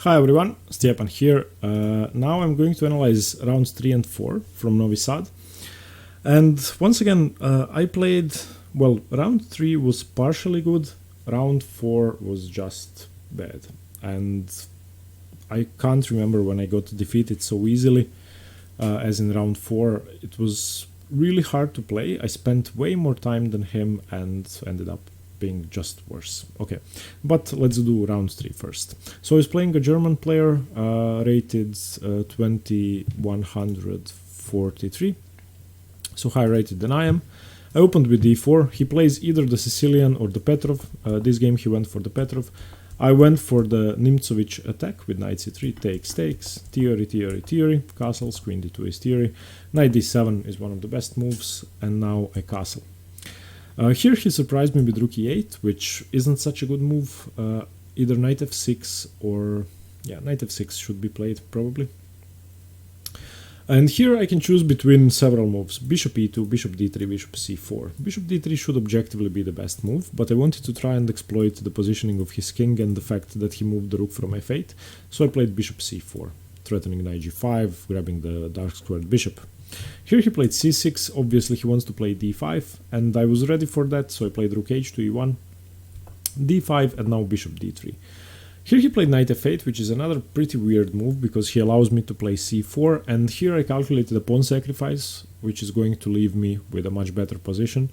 Hi everyone, Stepan here. Now I'm going to analyze rounds 3 and 4 from Novi Sad. And once again, I played, well, round 3 was partially good, round 4 was just bad. And I can't remember when I got defeated so easily as in round 4. It was really hard to play. I spent way more time than him and ended up being just worse. Okay, but let's do round 3 first. So he's playing a German player, rated 2143, so higher rated than I am. I opened with d4. He plays either the Sicilian or the Petrov. This game he went for the Petrov. I went for the Nimzowitsch attack with knight c3, takes, theory, castles, queen d2 is theory, knight d7 is one of the best moves, and now I castle. Here he surprised me with rook e8, which isn't such a good move. Either knight f6 or... yeah, knight f6 should be played, probably. And here I can choose between several moves. Bishop e2, bishop d3, bishop c4. Bishop d3 should objectively be the best move, but I wanted to try and exploit the positioning of his king and the fact that he moved the rook from f8, so I played bishop c4, threatening knight g5, grabbing the dark squared bishop. Here he played c6, obviously he wants to play d5, and I was ready for that, so I played rook h to e1, d5, and now bishop d3. Here he played knight f8, which is another pretty weird move, because he allows me to play c4, and here I calculated a pawn sacrifice, which is going to leave me with a much better position,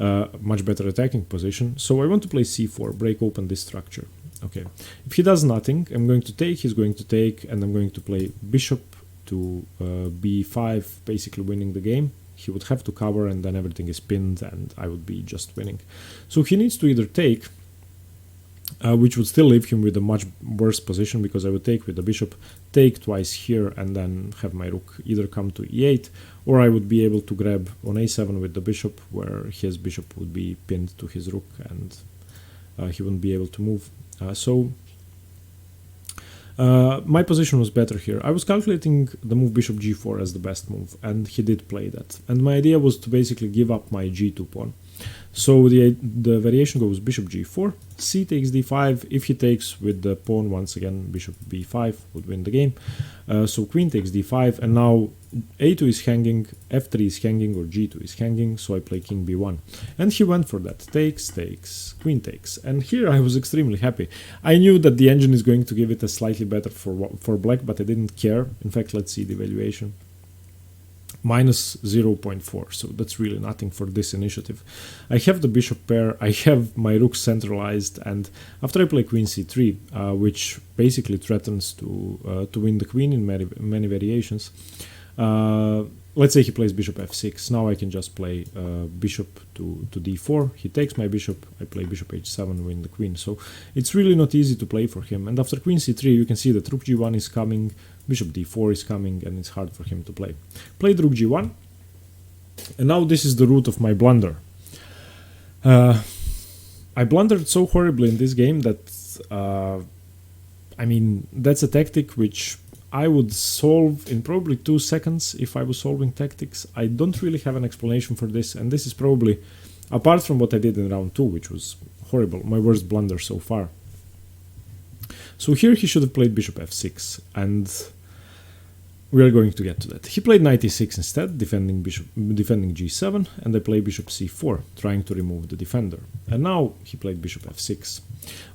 much better attacking position, so I want to play c4, break open this structure. Okay, if he does nothing, I'm going to take, he's going to take, and I'm going to play bishop to b5, basically winning the game. He would have to cover and then everything is pinned and I would be just winning. So he needs to either take, which would still leave him with a much worse position because I would take with the bishop, take twice here and then have my rook either come to e8, or I would be able to grab on a7 with the bishop, where his bishop would be pinned to his rook and he wouldn't be able to move. My position was better here. I was calculating the move bishop g4 as the best move, and he did play that. And my idea was to basically give up my g2 pawn. So the variation goes bishop g4, c takes d5. If he takes with the pawn, once again bishop b5 would win the game. So queen takes d5, and now a2 is hanging, f3 is hanging, or g2 is hanging, so I play king b1. And he went for that, takes, queen takes. And here I was extremely happy. I knew that the engine is going to give it a slightly better for black, but I didn't care. In fact, let's see the valuation. Minus 0.4, so that's really nothing for this initiative. I have the bishop pair, I have my rook centralized, and after I play queen c3, which basically threatens to win the queen in many variations, let's say he plays bishop f6. Now I can just play bishop to d4. He takes my bishop, I play bishop h7, win the queen. So it's really not easy to play for him. And after queen c3, you can see that rook g1 is coming, bishop d4 is coming, and it's hard for him to play. Played rook g1, and now this is the root of my blunder. I blundered so horribly in this game that, I mean, that's a tactic which I would solve in probably 2 seconds if I was solving tactics. I don't really have an explanation for this, and this is probably, apart from what I did in round 2, which was horrible, my worst blunder so far. So here he should have played bishop f6, and we are going to get to that. He played knight e6 instead, defending g7, and I play bishop c4, trying to remove the defender. And now he played bishop f6.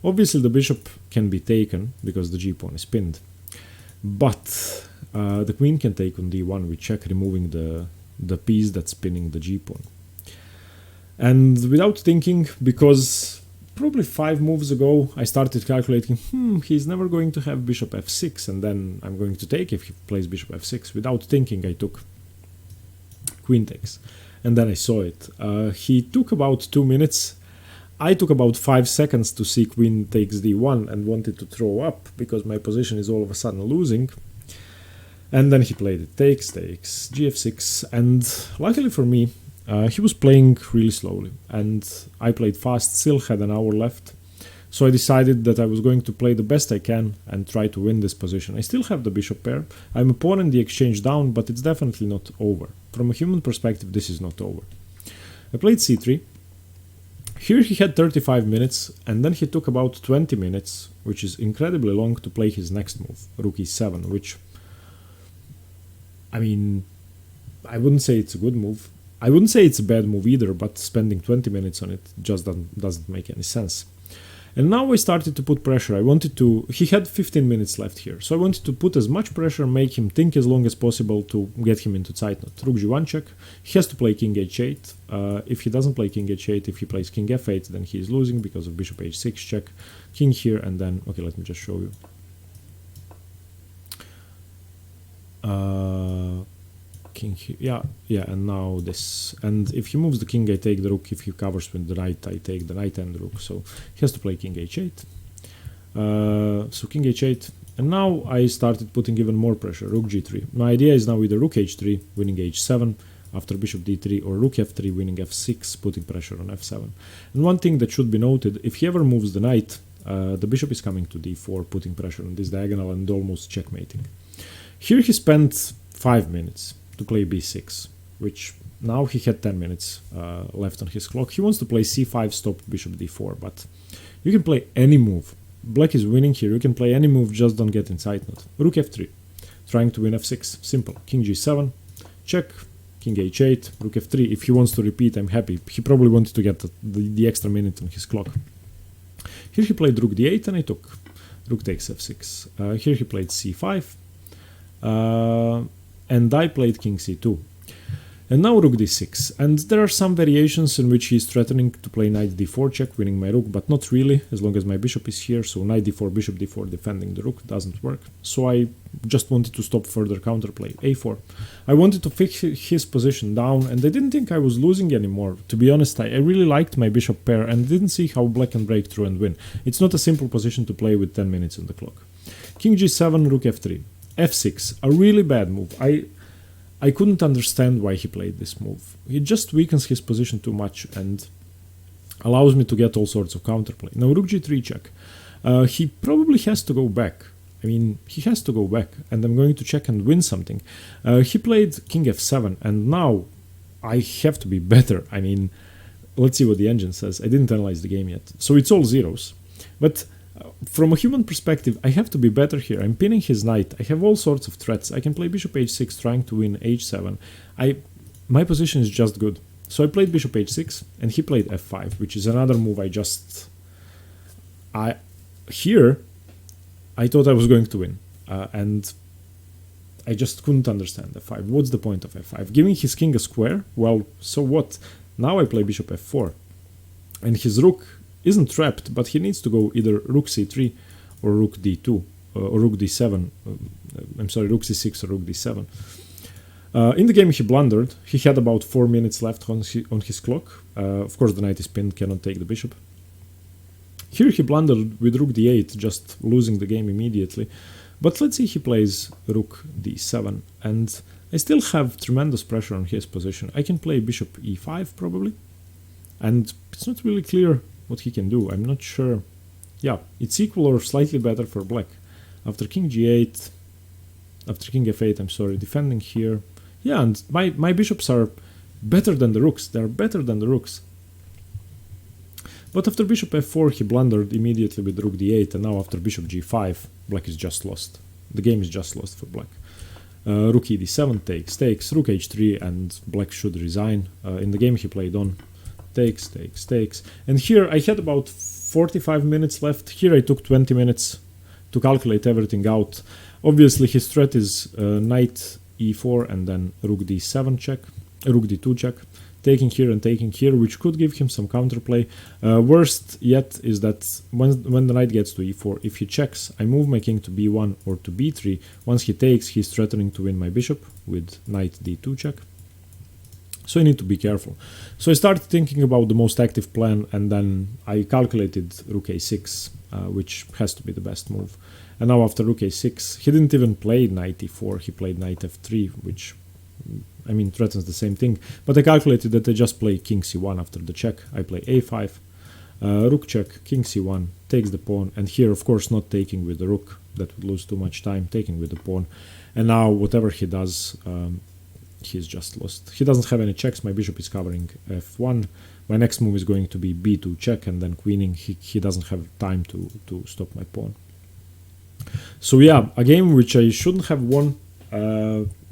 Obviously the bishop can be taken, because the g-pawn is pinned. But the queen can take on d1 with check, removing the piece that's pinning the g-pawn. And without thinking, because probably 5 moves ago I started calculating, he's never going to have bishop f6, and then I'm going to take if he plays bishop f6. Without thinking, I took queen takes, and then I saw it. He took about 2 minutes. I took about 5 seconds to see queen takes d1 and wanted to throw up because my position is all of a sudden losing. And then he played it, takes, gf6, and luckily for me, he was playing really slowly, and I played fast, still had an hour left. So I decided that I was going to play the best I can and try to win this position. I still have the bishop pair. I'm a pawn in the exchange down, but it's definitely not over. From a human perspective, this is not over. I played c3. Here he had 35 minutes, and then he took about 20 minutes, which is incredibly long, to play his next move, Rook e7, which, I mean, I wouldn't say it's a good move. I wouldn't say it's a bad move either, but spending 20 minutes on it just doesn't make any sense. And now I started to put pressure. He had 15 minutes left here, so I wanted to put as much pressure, make him think as long as possible to get him into Zeitnot. Rook g1 check, he has to play king h8. If he doesn't play king h8, if he plays king f8, then he is losing because of bishop h6 check, king here, and then, okay, let me just show you. King here, yeah, and now this. And if he moves the king, I take the rook. If he covers with the knight, I take the knight and the rook. So he has to play king h8. So king h8, and now I started putting even more pressure. Rook g3. My idea is now either rook h3, winning h7 after bishop d3, or rook f3, winning f6, putting pressure on f7. And one thing that should be noted: if he ever moves the knight, the bishop is coming to d4, putting pressure on this diagonal and almost checkmating. Here he spent 5 minutes to play b6, which now he had 10 minutes left on his clock. He wants to play c5, stop bishop d4, but you can play any move. Black is winning here. You can play any move, just don't get inside not. Rook f3, trying to win f6. Simple. King g7, check, king h8, rook f3. If he wants to repeat, I'm happy. He probably wanted to get the extra minute on his clock. Here he played rook d8, and I took rook takes f6. Here he played c5. And I played king c2. And now rook d6. And there are some variations in which he is threatening to play knight d4 check, winning my rook, but not really, as long as my bishop is here. So knight d4, bishop d4, defending the rook doesn't work. So I just wanted to stop further counterplay. a4. I wanted to fix his position down, and I didn't think I was losing anymore. To be honest, I really liked my bishop pair and didn't see how black can break through and win. It's not a simple position to play with 10 minutes on the clock. King g7, rook f3. f6, a really bad move. I couldn't understand why he played this move. He just weakens his position too much and allows me to get all sorts of counterplay. Now rook g3 check. He probably has to go back. I mean, he has to go back, and I'm going to check and win something. He played king f7, and now I have to be better. I mean, let's see what the engine says. I didn't analyze the game yet. So it's all zeros. But from a human perspective, I have to be better here. I'm pinning his knight. I have all sorts of threats. I can play bishop h6, trying to win h7. My position is just good. So I played bishop h6, and he played f5, which is another move here, I thought I was going to win. And I just couldn't understand f5. What's the point of f5? Giving his king a square? Well, so what? Now I play bishop f4. And his rook isn't trapped, but he needs to go either rook c3 or rook d2 or rook d7. Rook c6 or rook d7. In the game he blundered. He had about 4 minutes left on his clock. Of course the knight is pinned, cannot take the bishop. Here he blundered with rook d8, just losing the game immediately. But let's see, he plays rook d7, and I still have tremendous pressure on his position. I can play bishop e5 probably, and it's not really clear what he can do. I'm not sure. Yeah, it's equal or slightly better for black. After king g8, after king f8, I'm sorry, defending here. Yeah, and my bishops are better than the rooks. They're better than the rooks. But after bishop f4, he blundered immediately with rook d8, and now after bishop g5, black is just lost. The game is just lost for black. Rook e7 takes, rook h3, and black should resign. In the game he played on takes, and here I had about 45 minutes left. Here I took 20 minutes to calculate everything out. Obviously his threat is knight e4 and then rook d7 check, rook d2 check, taking here and taking here, which could give him some counterplay. Worst yet is that when the knight gets to e4, if he checks, I move my king to b1 or to b3. Once he takes, he's threatening to win my bishop with knight d2 check. So I need to be careful. So I started thinking about the most active plan, and then I calculated rook a6, which has to be the best move. And now after rook a6, he didn't even play knight e4, he played knight f3, which, I mean, threatens the same thing. But I calculated that I just play king c1 after the check. I play a5, rook check, king c1, takes the pawn, and here, of course, not taking with the rook, that would lose too much time, taking with the pawn. And now, whatever he does, he's just lost. He doesn't have any checks. My bishop is covering f1. My next move is going to be b2 check and then queening. He doesn't have time to stop my pawn. So yeah, a game which I shouldn't have won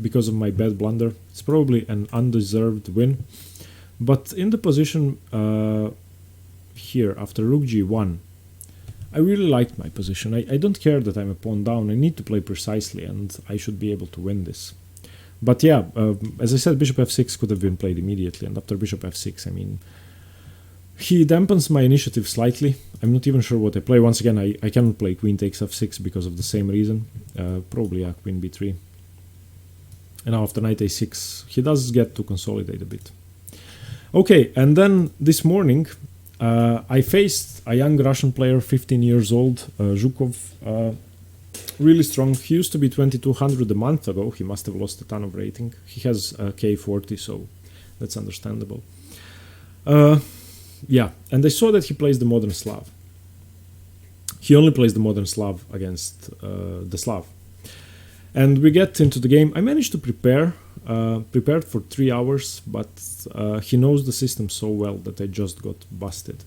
because of my bad blunder. It's probably an undeserved win. But in the position here, after rook g1, I really liked my position. I don't care that I'm a pawn down. I need to play precisely and I should be able to win this. But yeah, as I said, bishop f6 could have been played immediately. And after bishop f6, I mean, he dampens my initiative slightly. I'm not even sure what I play. Once again, I cannot play queen takes f6 because of the same reason. Probably queen b3. And now after knight a6, he does get to consolidate a bit. Okay, and then this morning, I faced a young Russian player, 15 years old, Zhukov. Really strong. He used to be 2200 a month ago. He must have lost a ton of rating. He has K40, so that's understandable. Yeah, and I saw that he plays the Modern Slav. He only plays the Modern Slav against the Slav. And we get into the game. I managed to prepared for 3 hours, but he knows the system so well that I just got busted.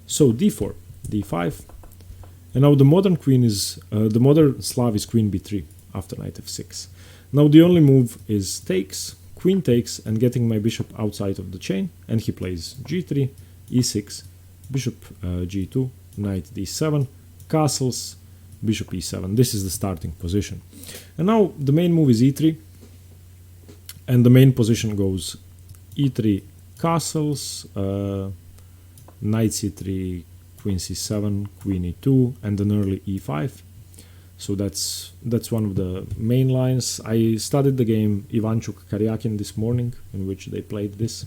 So d4, d5, and now the modern queen is, the modern Slav is queen b3 after knight f6. Now the only move is takes, queen takes, and getting my bishop outside of the chain, and he plays g3, e6, bishop g2, knight d7, castles, bishop e7. This is the starting position. And now the main move is e3, and the main position goes e3 castles, knight c3, queen c7, queen e2, and an early e5. So that's one of the main lines. I studied the game Ivanchuk-Karyakin this morning, in which they played this.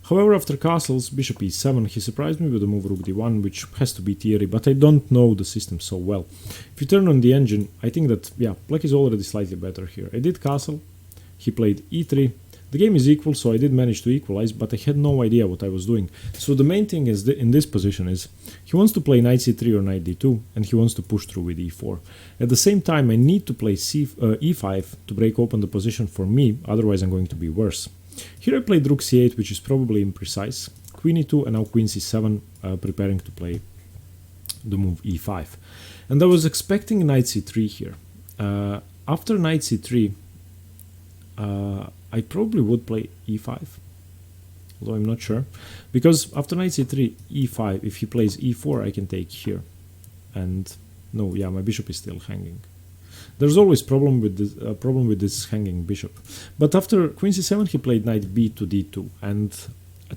However, after castles, bishop e7, he surprised me with the move rook d1, which has to be theory, but I don't know the system so well. If you turn on the engine, I think that, yeah, black is already slightly better here. I did castle, he played e3. The game is equal, so I did manage to equalize, but I had no idea what I was doing. So the main thing is in this position is he wants to play knight c3 or knight d2, and he wants to push through with e4. At the same time, I need to play e5 to break open the position for me, otherwise I'm going to be worse. Here I played rook c8, which is probably imprecise, queen e2, and now queen c7, preparing to play the move e5. And I was expecting knight c3 here. After knight c3, I probably would play e5, although I'm not sure, because after knight c3, e5, if he plays e4, I can take here, and no, yeah, my bishop is still hanging. There's always problem with this hanging bishop. But after queen c7, he played knight b to d2, and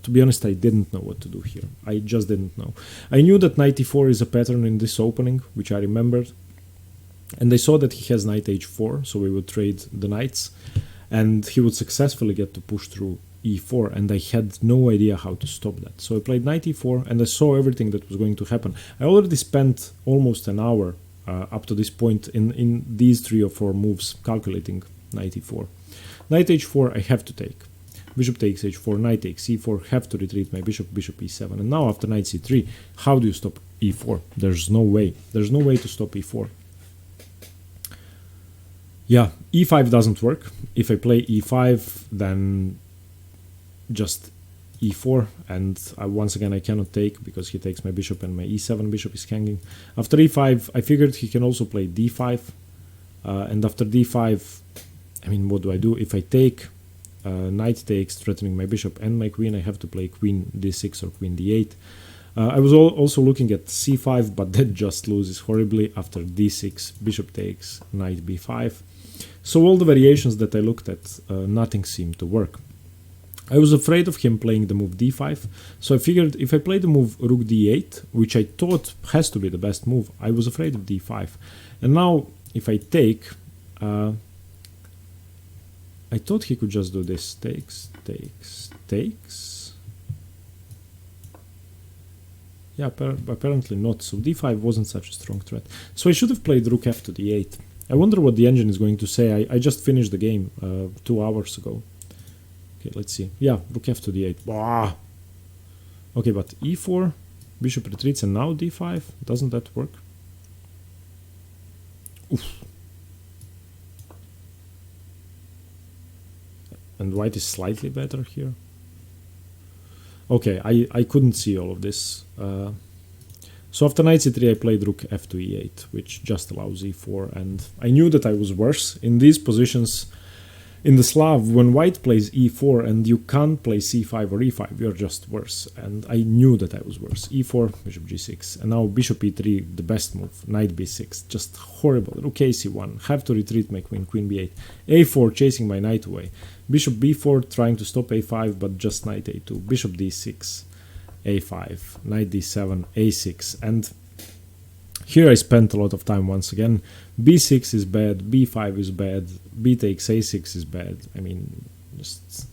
to be honest, I didn't know what to do here. I just didn't know. I knew that knight e4 is a pattern in this opening, which I remembered, and I saw that he has knight h4, so we would trade the knights, and he would successfully get to push through e4, and I had no idea how to stop that. So I played knight e4, and I saw everything that was going to happen. I already spent almost an hour up to this point in these 3 or 4 moves calculating knight e4. Knight h4 I have to take. Bishop takes h4, knight takes e4, have to retreat my bishop, bishop e7. And now after knight c3, how do you stop e4? There's no way. There's no way to stop e4. Yeah, e5 doesn't work. If I play e5, then just e4, and once again I cannot take because he takes my bishop and my e7 bishop is hanging. After e5, I figured he can also play d5, and after d5, I mean, what do I do? If I take, knight takes, threatening my bishop and my queen, I have to play queen d6 or queen d8. I was also looking at c5, but that just loses horribly. After d6, bishop takes, knight b5. So all the variations that I looked at, nothing seemed to work. I was afraid of him playing the move d5, so I figured if I play the move rook d8, which I thought has to be the best move, I was afraid of d5. And now, if I take, I thought he could just do this, takes, takes, takes. Yeah, apparently not, so d5 wasn't such a strong threat. So I should have played rook f to d8. I wonder what the engine is going to say. I just finished the game 2 hours ago. Okay, let's see. Yeah, rook f to d8. Bah! Okay, but e4, bishop retreats, and now d5. Doesn't that work? Oof. and white is slightly better here. Okay, I couldn't see all of this. So after knight c3 I played rook f2 e8, which just allows e4, and I knew that I was worse. In these positions, in the Slav, when white plays e4 and you can't play c5 or e5, you're just worse, and I knew that I was worse. e4, bishop g6, and now bishop e3, the best move, knight b6, just horrible. Rook ac1, have to retreat my queen, queen b8, a4, chasing my knight away, bishop b4, trying to stop a5, but just knight a2, bishop d6, a5, knight d7, a6, and here I spent a lot of time once again. b6 is bad, b5 is bad, b takes a6 is bad. I mean, just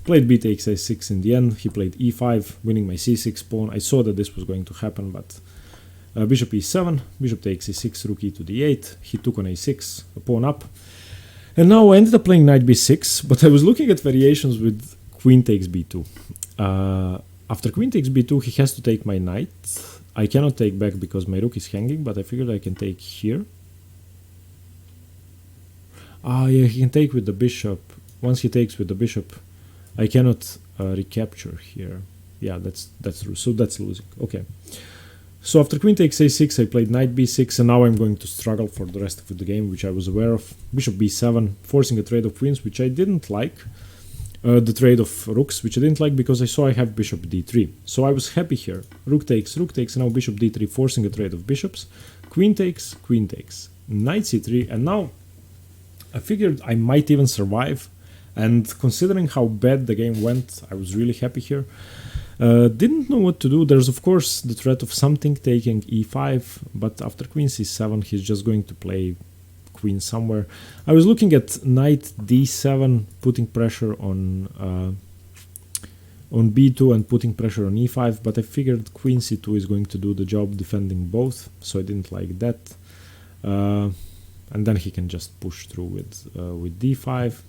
played b takes a6 in the end. He played e5, winning my c6 pawn. I saw that this was going to happen, but bishop e7, bishop takes e6, rook e to d8. He took on a6, a pawn up. And now I ended up playing knight b6, but I was looking at variations with queen takes b2. After queen takes b2, he has to take my knight. I cannot take back because my rook is hanging, but I figured I can take here. Ah, yeah, he can take with the bishop. Once he takes with the bishop, I cannot recapture here. Yeah, that's true. So that's losing. Okay. So after queen takes a6, I played knight b6, and now I'm going to struggle for the rest of the game, which I was aware of. Bishop b7, forcing a trade of queens, which I didn't like. The trade of rooks, which I didn't like because I saw I have bishop d3. So I was happy here. Rook takes, and now bishop d3, forcing a trade of bishops. Queen takes, knight c3, and now I figured I might even survive. And considering how bad the game went, I was really happy here. Didn't know what to do. There's of course the threat of something taking e5, but after queen c7, he's just going to play queen somewhere. I was looking at knight d7, putting pressure on b2 and putting pressure on e5, but I figured queen c2 is going to do the job defending both, so I didn't like that. And then he can just push through with d5.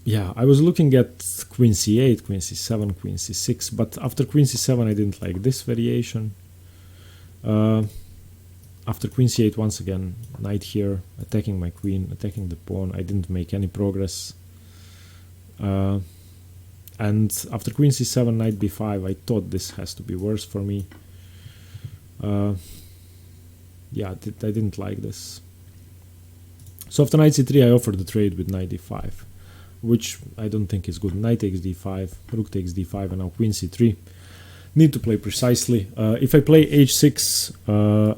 Yeah, I was looking at queen c8, queen c7, queen c6, but after queen c7 I didn't like this variation. After queen c8, once again, knight here, attacking my queen, attacking the pawn. I didn't make any progress. And after queen c7, knight b5, I thought this has to be worse for me. Yeah, I didn't like this. So after knight c3, I offered the trade with knight d5, which I don't think is good. Knight takes d5, rook takes d5, and now queen c3. Need to play precisely. If I play h6,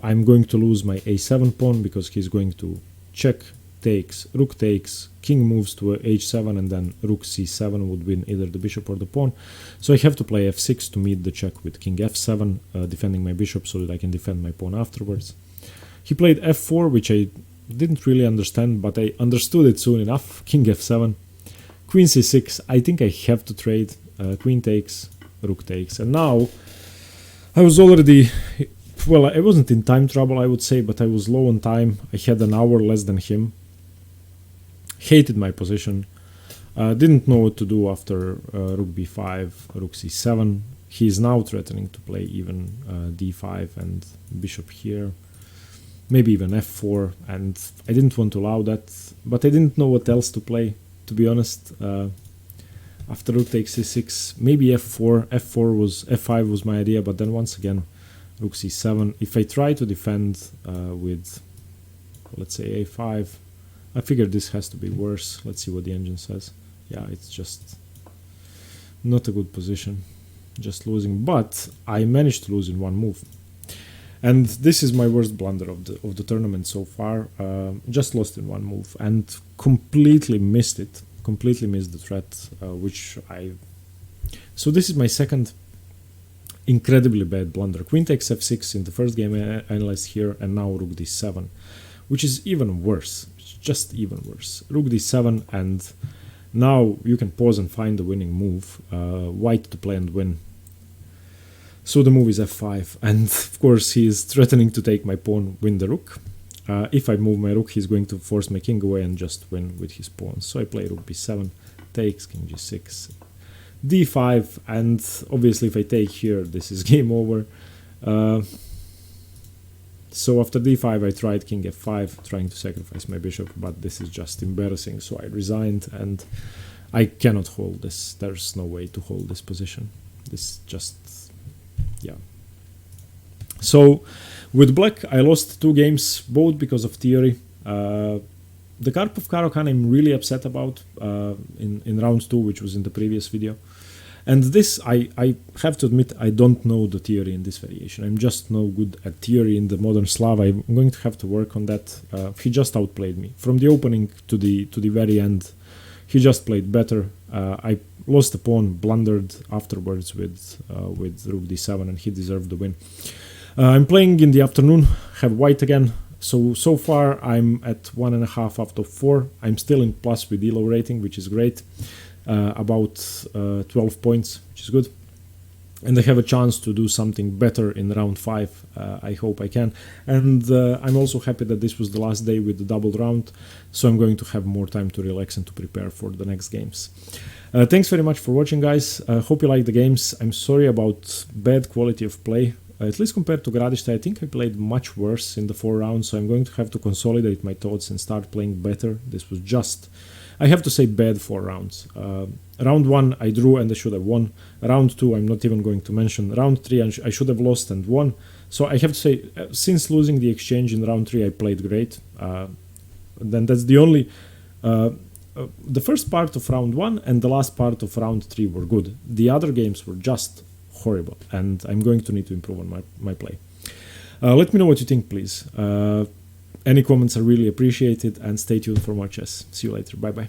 I'm going to lose my a7 pawn because he's going to check, takes, rook takes, king moves to h7, and then rook c7 would win either the bishop or the pawn. So I have to play f6 to meet the check with king f7, defending my bishop so that I can defend my pawn afterwards. He played f4, which I didn't really understand, but I understood it soon enough. King f7, queen c6. I think I have to trade. Queen takes, rook takes, and now I was already, well, I wasn't in time trouble, I would say, but I was low on time. I had an hour less than him. Hated my position. Didn't know what to do after rook b5, rook c7. He is now threatening to play even d5 and bishop here, maybe even f4, and I didn't want to allow that, but I didn't know what else to play, to be honest. After rook takes c6, maybe f4, f5 was my idea, but then once again, rook c7. If I try to defend with, let's say, a5, I figured this has to be worse. Let's see what the engine says. Yeah, it's just not a good position, just losing, but I managed to lose in one move. And this is my worst blunder of the tournament so far. Just lost in one move and completely missed it. Completely missed the threat, so this is my second incredibly bad blunder. Queen takes f6 in the first game I analyzed here, and now rook d7, which is even worse. It's just even worse. Rook d7, and now you can pause and find the winning move. White to play and win. So the move is f5, and of course he is threatening to take my pawn, win the rook. If I move my rook, he's going to force my king away and just win with his pawns. So I play rook b7, takes, king g6, d5, and obviously if I take here, this is game over. So after d5 I tried king f5, trying to sacrifice my bishop, but this is just embarrassing, so I resigned, and I cannot hold this. There's no way to hold this position. This just, yeah. So with black I lost 2 games, both because of theory. The Karpov Karo-Khan I'm really upset about in round 2, which was in the previous video. And this, I have to admit, I don't know the theory in this variation. I'm just no good at theory in the Modern Slav. I'm going to have to work on that. He just outplayed me. From the opening to the very end, he just played better. I lost the pawn, blundered afterwards with rook d7, and he deserved the win. I'm playing in the afternoon, have white again. So far I'm at 1.5 out of 4. I'm still in plus with elo rating, which is great. About 12 points, which is good. And I have a chance to do something better in round 5. I hope I can. And I'm also happy that this was the last day with the double round, so I'm going to have more time to relax and to prepare for the next games. Thanks very much for watching, guys. Hope you like the games. I'm sorry about bad quality of play. At least compared to Gradishta, I think I played much worse in the 4 rounds, so I'm going to have to consolidate my thoughts and start playing better. This was just, I have to say, bad 4 rounds. Round 1 I drew and I should have won. Round 2 I'm not even going to mention. Round 3 I should have lost and won. So I have to say, since losing the exchange in round 3 I played great. Then that's the only... the first part of round 1 and the last part of round 3 were good. The other games were just horrible, and I'm going to need to improve on my play. Let me know what you think, please. Any comments are really appreciated, and stay tuned for more chess. See you later. Bye bye.